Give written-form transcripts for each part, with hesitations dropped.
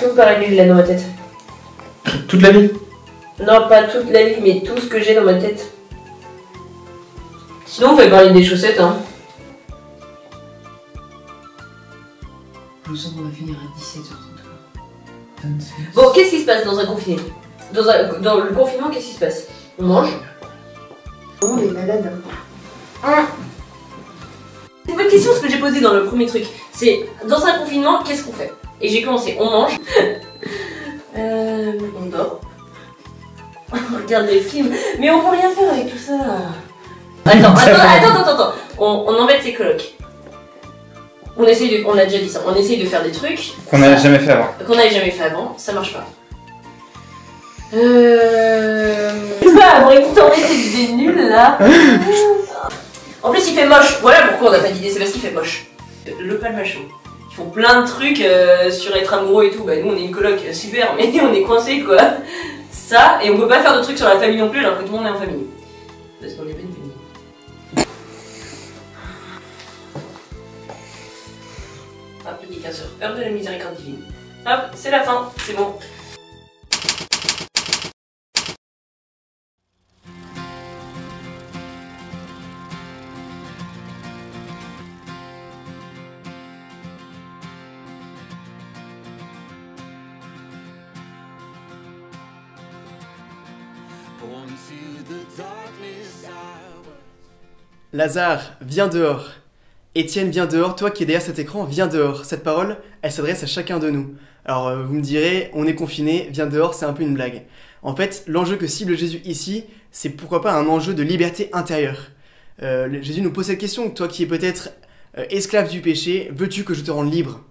Tout me paraît nul là dans ma tête. Toute la vie? Non, pas toute la vie, mais tout ce que j'ai dans ma tête. Sinon, on fait parler des chaussettes, hein. Je sens qu'on va finir à 17h30. Bon, qu'est-ce qui se passe dans un confiné? Dans le confinement, qu'est-ce qui se passe? On mange. On est malade. C'est une bonne question ce que j'ai posé dans le premier truc. C'est dans un confinement, qu'est-ce qu'on fait? Et j'ai commencé, on mange. On dort. On regarde des films. Mais on peut rien faire avec tout ça. Attends. On embête ses colocs. On a déjà dit ça, on essaye de faire des trucs qu'on n'avait jamais fait avant. Ça marche pas. Brainstormer des idées nulles là. En plus il fait moche, voilà pourquoi on n'a pas d'idée, c'est parce qu'il fait moche. Le palmacho. Ils font plein de trucs sur être amoureux et tout, bah nous on est une coloc super mais on est coincés quoi. Ça, et on peut pas faire de trucs sur la famille non plus alors que tout le monde est en famille. Parce qu'on est pas une famille. Hop, il est 15h, heure de la miséricorde divine. Hop, c'est la fin, c'est bon. Lazare, viens dehors. Étienne, viens dehors. Toi qui es derrière cet écran, viens dehors. Cette parole, elle s'adresse à chacun de nous. Alors, vous me direz, on est confiné, viens dehors, c'est un peu une blague. En fait, l'enjeu que cible Jésus ici, c'est pourquoi pas un enjeu de liberté intérieure. Jésus nous pose cette question. Toi qui es peut-être esclave du péché, veux-tu que je te rende libre?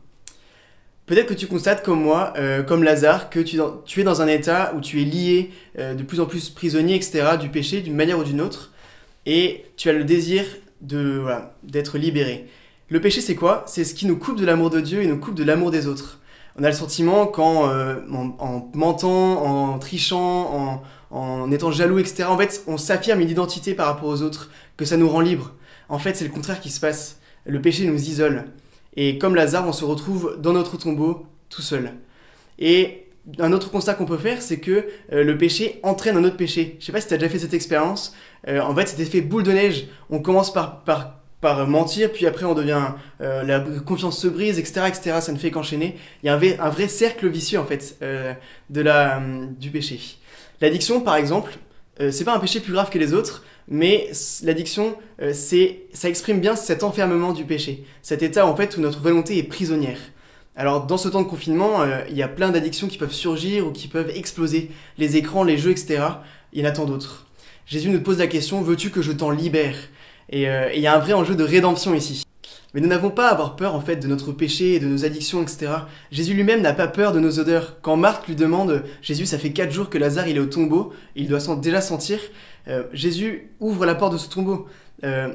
Peut-être que tu constates comme moi, comme Lazare, que tu es dans un état où tu es lié de plus en plus prisonnier, etc., du péché, d'une manière ou d'une autre, et tu as le désir d'être libéré. Le péché, c'est quoi? C'est ce qui nous coupe de l'amour de Dieu et nous coupe de l'amour des autres. On a le sentiment qu'en en mentant, en trichant, en étant jaloux, etc., en fait, on s'affirme une identité par rapport aux autres, que ça nous rend libre. En fait, c'est le contraire qui se passe. Le péché nous isole. Et comme Lazare, on se retrouve dans notre tombeau, tout seul. Et un autre constat qu'on peut faire, c'est que le péché entraîne un autre péché. Je sais pas si tu as déjà fait cette expérience. En fait, cet effet boule de neige. On commence par mentir, puis après on devient... la confiance se brise, etc., etc. Ça ne fait qu'enchaîner. Il y a un vrai cercle vicieux, en fait, du péché. L'addiction, par exemple, c'est pas un péché plus grave que les autres, mais l'addiction, ça exprime bien cet enfermement du péché. Cet état, en fait, où notre volonté est prisonnière. Alors, dans ce temps de confinement, il y a plein d'addictions qui peuvent surgir ou qui peuvent exploser. Les écrans, les jeux, etc. Il y en a tant d'autres. Jésus nous pose la question, veux-tu que je t'en libère? Et il y a un vrai enjeu de rédemption ici. Mais nous n'avons pas à avoir peur, en fait, de notre péché, de nos addictions, etc. Jésus lui-même n'a pas peur de nos odeurs. Quand Marthe lui demande, Jésus, ça fait 4 jours que Lazare, il est au tombeau, il doit déjà sentir, Jésus ouvre la porte de ce tombeau.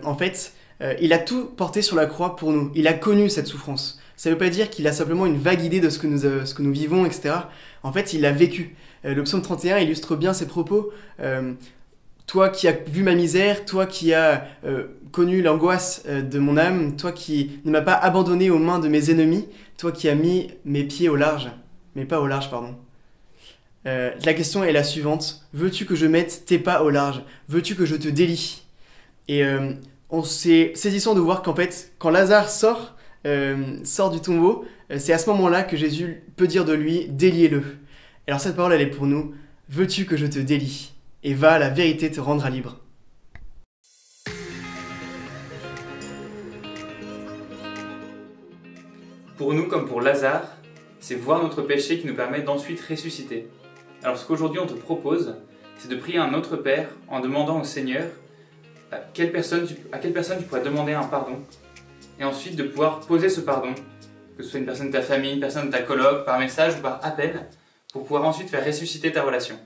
En fait, il a tout porté sur la croix pour nous. Il a connu cette souffrance. Ça ne veut pas dire qu'il a simplement une vague idée de ce que nous vivons, etc. En fait, il l'a vécu. Le psaume 31 illustre bien ses propos. Toi qui as vu ma misère, toi qui as connu l'angoisse de mon âme, toi qui ne m'as pas abandonné aux mains de mes ennemis, toi qui as mis mes pieds au large, mais pas au large, pardon. La question est la suivante. Veux-tu que je mette tes pas au large? Veux-tu que je te délie? Et c'est saisissant de voir qu'en fait, quand Lazare sort du tombeau, c'est à ce moment-là que Jésus peut dire de lui, déliez-le. Alors cette parole, elle est pour nous. Veux-tu que je te délie? Et va, la vérité te rendra libre. Pour nous, comme pour Lazare, c'est voir notre péché qui nous permet d'ensuite ressusciter. Alors ce qu'aujourd'hui on te propose, c'est de prier un autre Père en demandant au Seigneur à quelle personne tu pourrais demander un pardon, et ensuite de pouvoir poser ce pardon, que ce soit une personne de ta famille, une personne de ta coloc, par message ou par appel, pour pouvoir ensuite faire ressusciter ta relation.